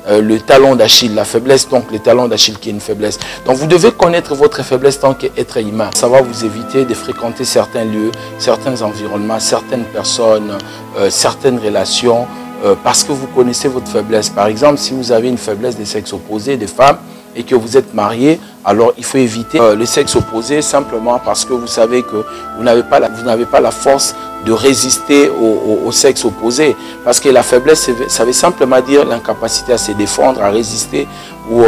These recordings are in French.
le talon d'Achille, la faiblesse, donc le talon d'Achille qui est une faiblesse. Donc vous devez connaître votre faiblesse tant qu'être humain. Ça va vous éviter de fréquenter certains lieux, certains environnements, certaines personnes, certaines relations, parce que vous connaissez votre faiblesse. Par exemple, si vous avez une faiblesse des sexes opposés, des femmes, et que vous êtes marié, alors il faut éviter le sexe opposé simplement parce que vous savez que vous n'avez pas la force de résister au sexe opposé. Parce que la faiblesse, ça veut simplement dire l'incapacité à se défendre, à résister ou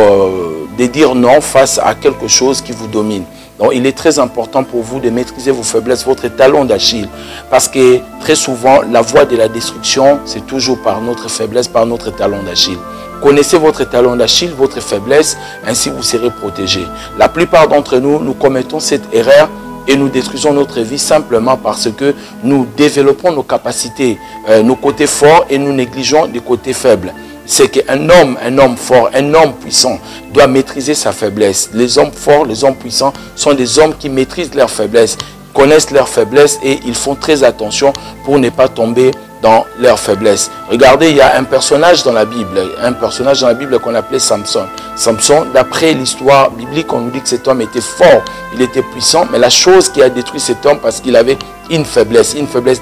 de dire non face à quelque chose qui vous domine. Donc il est très important pour vous de maîtriser vos faiblesses, votre talon d'Achille. Parce que très souvent, la voie de la destruction, c'est toujours par notre faiblesse, par notre talon d'Achille. Connaissez votre talon d'Achille, votre faiblesse, ainsi vous serez protégé. La plupart d'entre nous, nous commettons cette erreur et nous détruisons notre vie simplement parce que nous développons nos capacités, nos côtés forts et nous négligeons les côtés faibles. C'est qu'un homme fort, un homme puissant doit maîtriser sa faiblesse. Les hommes forts, les hommes puissants sont des hommes qui maîtrisent leurs faiblesses, connaissent leurs faiblesses et ils font très attention pour ne pas tomber dans leurs faiblesses. Regardez, il y a un personnage dans la Bible qu'on appelait Samson. Samson, d'après l'histoire biblique, on nous dit que cet homme était fort, il était puissant, mais la chose qui a détruit cet homme, parce qu'il avait une faiblesse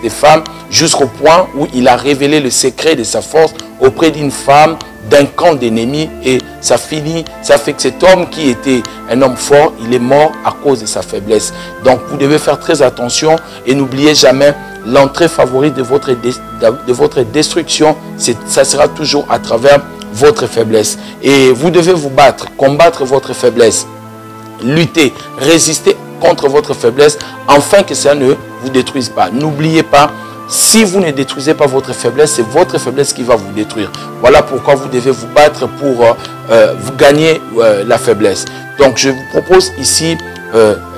des femmes, jusqu'au point où il a révélé le secret de sa force auprès d'une femme d'un camp d'ennemis, et ça fait que cet homme qui était un homme fort, il est mort à cause de sa faiblesse. Donc vous devez faire très attention et n'oubliez jamais l'entrée favorite de votre destruction, ça sera toujours à travers votre faiblesse. Et vous devez vous battre, combattre votre faiblesse, lutter, résister contre votre faiblesse, afin que ça ne vous détruise pas. N'oubliez pas, si vous ne détruisez pas votre faiblesse, c'est votre faiblesse qui va vous détruire. Voilà pourquoi vous devez vous battre pour vous gagner la faiblesse. Donc je vous propose ici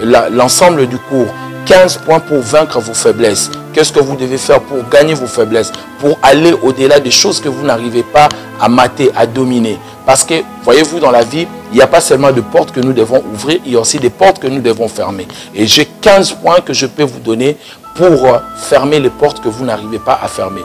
l'ensemble du cours. 15 points pour vaincre vos faiblesses. Qu'est-ce que vous devez faire pour gagner vos faiblesses? Pour aller au-delà des choses que vous n'arrivez pas à mater, à dominer. Parce que, voyez-vous, dans la vie, il n'y a pas seulement de portes que nous devons ouvrir, il y a aussi des portes que nous devons fermer. Et j'ai 15 points que je peux vous donner pour fermer les portes que vous n'arrivez pas à fermer.